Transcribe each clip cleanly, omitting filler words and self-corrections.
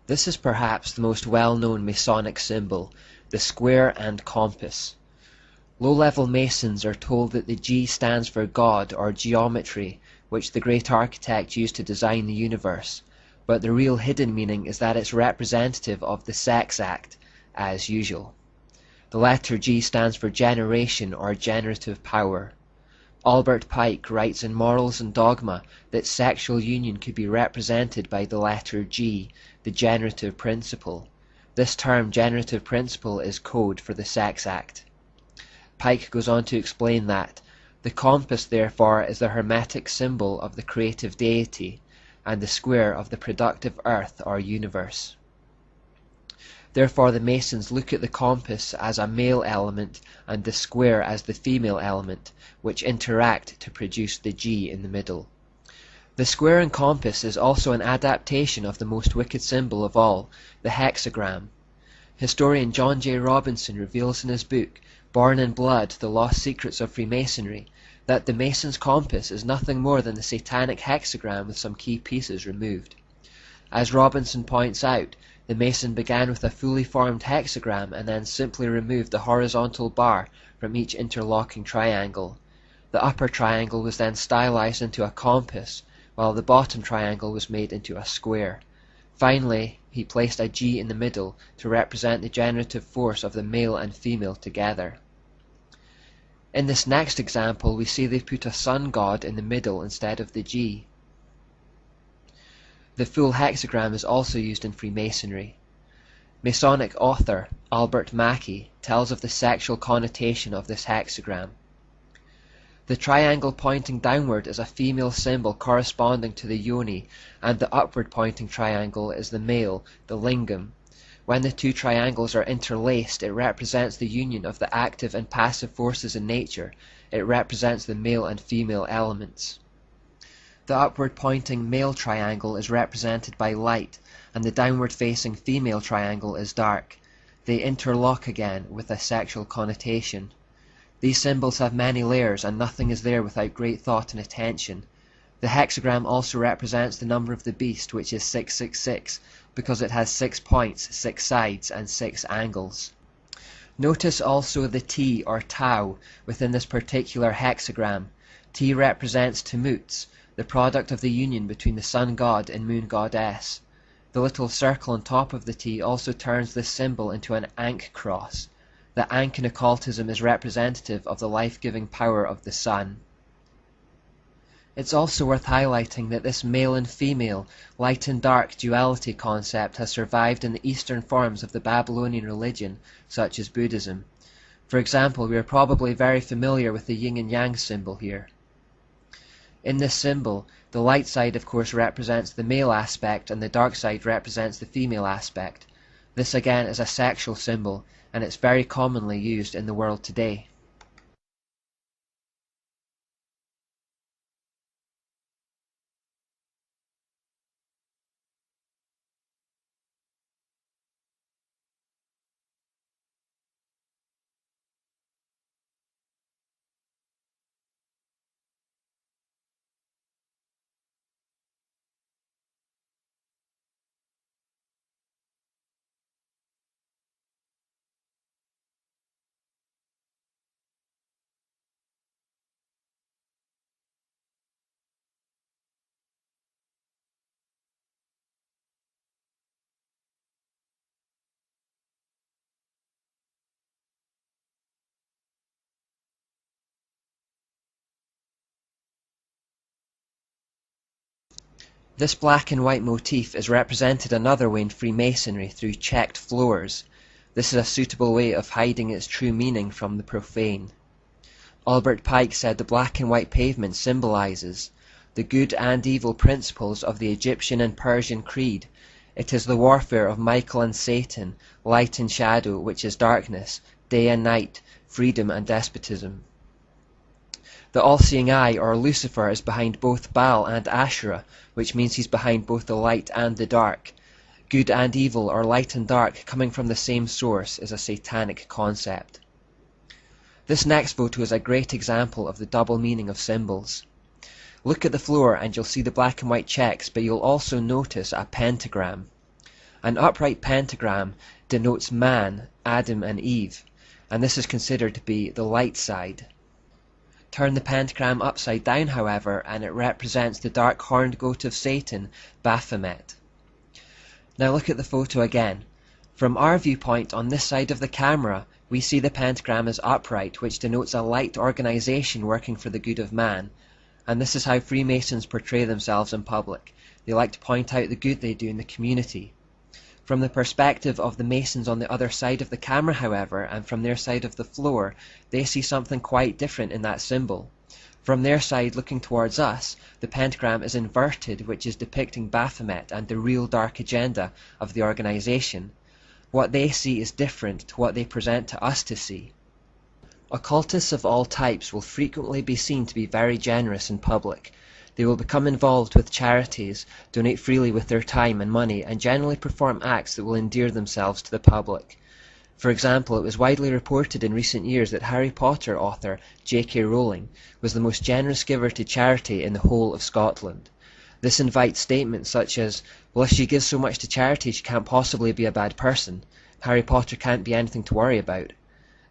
This is perhaps the most well-known Masonic symbol, the square and compass. Low-level Masons are told that the G stands for God or geometry, which the great architect used to design the universe, but the real hidden meaning is that it's representative of the sex act, as usual. The letter G stands for generation or generative power. Albert Pike writes in Morals and Dogma that sexual union could be represented by the letter G, the generative principle. This term generative principle is code for the sex act. Pike goes on to explain that the compass therefore is the hermetic symbol of the creative deity, and the square of the productive earth or universe. Therefore the Masons look at the compass as a male element and the square as the female element, which interact to produce the G in the middle. The square and compass is also an adaptation of the most wicked symbol of all, the hexagram. Historian John J. Robinson reveals in his book, Born in Blood, The Lost Secrets of Freemasonry, that the Mason's compass is nothing more than the satanic hexagram with some key pieces removed. As Robinson points out, the Mason began with a fully formed hexagram and then simply removed the horizontal bar from each interlocking triangle. The upper triangle was then stylized into a compass, while the bottom triangle was made into a square. Finally, he placed a G in the middle to represent the generative force of the male and female together. In this next example, we see they put a sun god in the middle instead of the G. The full hexagram is also used in Freemasonry. Masonic author Albert Mackey tells of the sexual connotation of this hexagram. The triangle pointing downward is a female symbol corresponding to the yoni, and the upward pointing triangle is the male, the lingam. When the two triangles are interlaced, it represents the union of the active and passive forces in nature. It represents the male and female elements. The upward-pointing male triangle is represented by light, and the downward-facing female triangle is dark. They interlock again with a sexual connotation. These symbols have many layers, and nothing is there without great thought and attention. The hexagram also represents the number of the beast, which is 666, because it has 6 points, 6 sides, and 6 angles. Notice also the T or Tau within this particular hexagram. T represents Tammuz, the product of the union between the sun god and moon goddess. The little circle on top of the T also turns this symbol into an Ankh cross. The Ankh in occultism is representative of the life-giving power of the sun. It's also worth highlighting that this male and female, light and dark duality concept has survived in the Eastern forms of the Babylonian religion, such as Buddhism. For example, we are probably very familiar with the yin and yang symbol here. In this symbol, the light side of course represents the male aspect and the dark side represents the female aspect. This again is a sexual symbol, and it's very commonly used in the world today. This black and white motif is represented another way in Freemasonry through checked floors. This is a suitable way of hiding its true meaning from the profane. Albert Pike said the black and white pavement symbolizes the good and evil principles of the Egyptian and Persian creed. It is the warfare of Michael and Satan, light and shadow, which is darkness, day and night, freedom and despotism. The all-seeing eye, or Lucifer, is behind both Baal and Asherah, which means he's behind both the light and the dark. Good and evil, or light and dark, coming from the same source, is a satanic concept. This next photo is a great example of the double meaning of symbols. Look at the floor and you'll see the black and white checks, but you'll also notice a pentagram. An upright pentagram denotes man, Adam and Eve, and this is considered to be the light side. Turn the pentagram upside down, however, and it represents the dark horned goat of Satan, Baphomet. Now look at the photo again. From our viewpoint on this side of the camera, we see the pentagram as upright, which denotes a light organization working for the good of man, and this is how Freemasons portray themselves in public. They like to point out the good they do in the community. From the perspective of the Masons on the other side of the camera, however, and from their side of the floor, they see something quite different in that symbol. From their side, looking towards us, the pentagram is inverted, which is depicting Baphomet and the real dark agenda of the organization. What they see is different to what they present to us to see. Occultists of all types will frequently be seen to be very generous in public. They will become involved with charities, donate freely with their time and money, and generally perform acts that will endear themselves to the public. For example, it was widely reported in recent years that Harry Potter author J.K. Rowling was the most generous giver to charity in the whole of Scotland. This invites statements such as, well, if she gives so much to charity, she can't possibly be a bad person. Harry Potter can't be anything to worry about.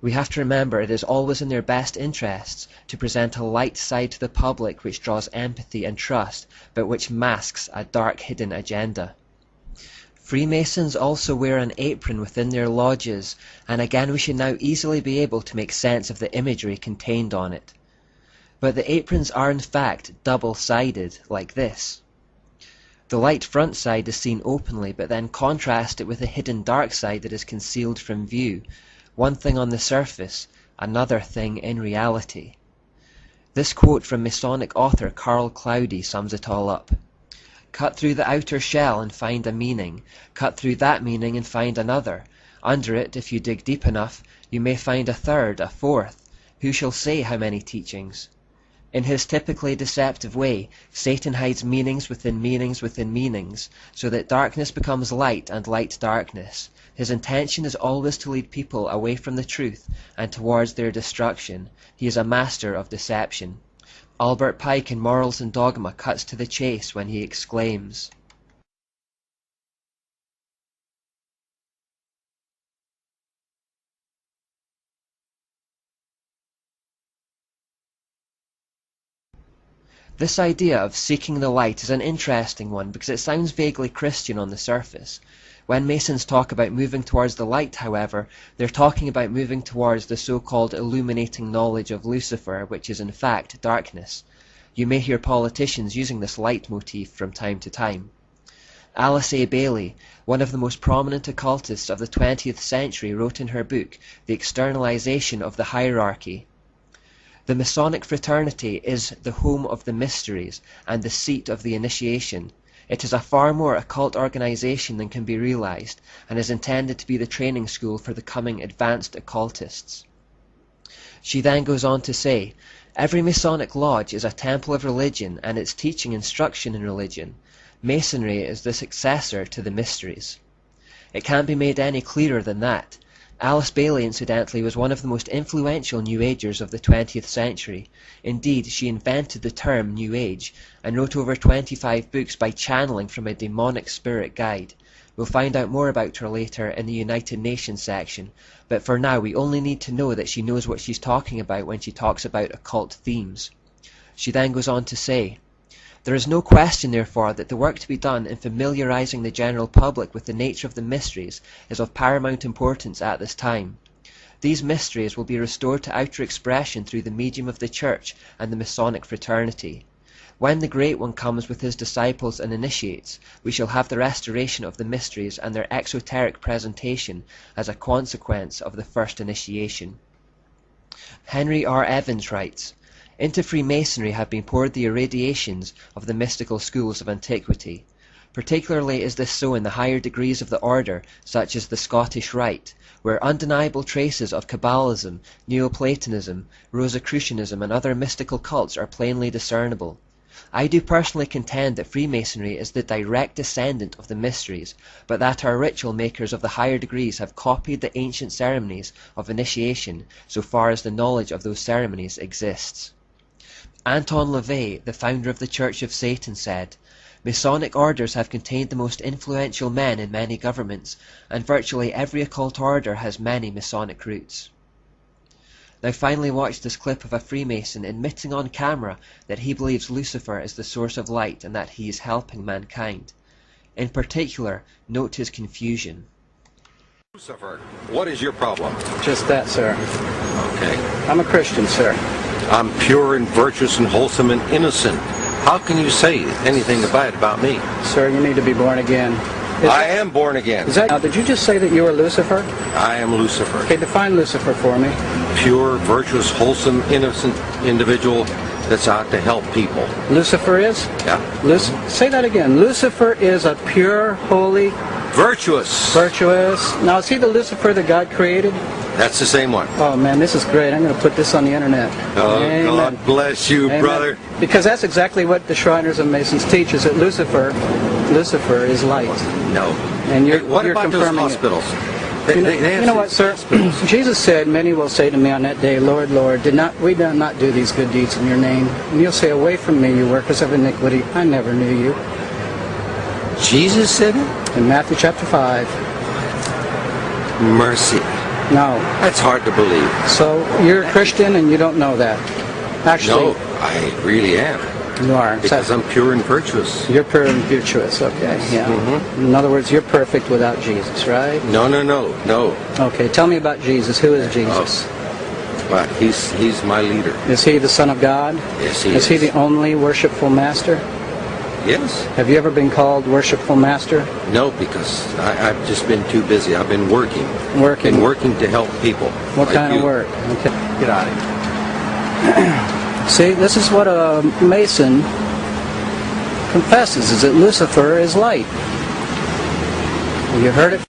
We have to remember it is always in their best interests to present a light side to the public which draws empathy and trust, but which masks a dark hidden agenda. Freemasons also wear an apron within their lodges, and again we should now easily be able to make sense of the imagery contained on it. But the aprons are in fact double-sided, like this. The light front side is seen openly, but then contrast it with a hidden dark side that is concealed from view. One thing on the surface, another thing in reality. This quote from Masonic author Carl Cloudy sums it all up. Cut through the outer shell and find a meaning. Cut through that meaning and find another. Under it, if you dig deep enough, you may find a third, a fourth. Who shall say how many teachings? In his typically deceptive way, Satan hides meanings within meanings within meanings, so that darkness becomes light and light darkness. His intention is always to lead people away from the truth and towards their destruction. He is a master of deception. Albert Pike in Morals and Dogma cuts to the chase when he exclaims, This idea of seeking the light is an interesting one because it sounds vaguely Christian on the surface. When Masons talk about moving towards the light, however, they're talking about moving towards the so-called illuminating knowledge of Lucifer, which is in fact darkness. You may hear politicians using this leitmotif from time to time. Alice A. Bailey, one of the most prominent occultists of the 20th century, wrote in her book, The Externalization of the Hierarchy, "The Masonic fraternity is the home of the mysteries and the seat of the initiation. It is a far more occult organization than can be realized, and is intended to be the training school for the coming advanced occultists." She then goes on to say, "Every Masonic lodge is a temple of religion and its teaching instruction in religion. Masonry is the successor to the mysteries." It can't be made any clearer than that. Alice Bailey, incidentally, was one of the most influential New Agers of the 20th century. Indeed, she invented the term New Age, and wrote over 25 books by channeling from a demonic spirit guide. We'll find out more about her later in the United Nations section, but for now we only need to know that she knows what she's talking about when she talks about occult themes. She then goes on to say, "There is no question, therefore, that the work to be done in familiarizing the general public with the nature of the mysteries is of paramount importance at this time. These mysteries will be restored to outer expression through the medium of the Church and the Masonic fraternity. When the Great One comes with his disciples and initiates, we shall have the restoration of the mysteries and their exoteric presentation as a consequence of the first initiation." Henry R. Evans writes, "Into Freemasonry have been poured the irradiations of the mystical schools of antiquity. Particularly is this so in the higher degrees of the order, such as the Scottish Rite, where undeniable traces of Kabbalism, Neoplatonism, Rosicrucianism, and other mystical cults are plainly discernible. I do personally contend that Freemasonry is the direct descendant of the mysteries, but that our ritual makers of the higher degrees have copied the ancient ceremonies of initiation so far as the knowledge of those ceremonies exists." Anton LaVey, the founder of the Church of Satan, said, Masonic orders have contained the most influential men in many governments, and virtually every occult order has many Masonic roots. Now finally watch this clip of a Freemason admitting on camera that he believes Lucifer is the source of light and that he is helping mankind. In particular, note his confusion. Lucifer, what is your problem? Just that, sir. Okay. I'm a Christian, sir. I'm pure and virtuous and wholesome and innocent. How can you say anything bad about me? Sir, you need to be born again. I am born again. Now, did you just say that you were Lucifer? I am Lucifer. Okay, define Lucifer for me. Pure, virtuous, wholesome, innocent individual that's out to help people. Lucifer is? Yeah. Say that again. Lucifer is a pure, holy, virtuous. Now, is he the Lucifer that God created? That's the same one. Oh, man, this is great. I'm going to put this on the internet. Oh, Amen. God bless you, Amen. brother. Because that's exactly what the Shriners and Masons teach, is that Lucifer is light. No. And you're, what you're about confirming those hospitals? They you know what, sir? Jesus said, many will say to me on that day, Lord, Lord, did we not do these good deeds in your name? And you'll say, away from me, you workers of iniquity, I never knew you. Jesus said it? In Matthew chapter 5. Mercy. No. That's hard to believe. So you're a Christian and you don't know that? Actually, no, I really am. You are. Because I'm pure and virtuous. You're pure and virtuous, okay. Yeah. Mm-hmm. In other words, you're perfect without Jesus, right? No. Okay, tell me about Jesus. Who is Jesus? Well, he's my leader. Is he the Son of God? Yes, he is. Is he the only worshipful master? Yes. Have you ever been called worshipful master? No, because I've just been too busy. I've been working. Working? Been working to help people. What like kind you. of work? Okay. Get out of here. See, this is what a Mason confesses, is that Lucifer is light. You heard it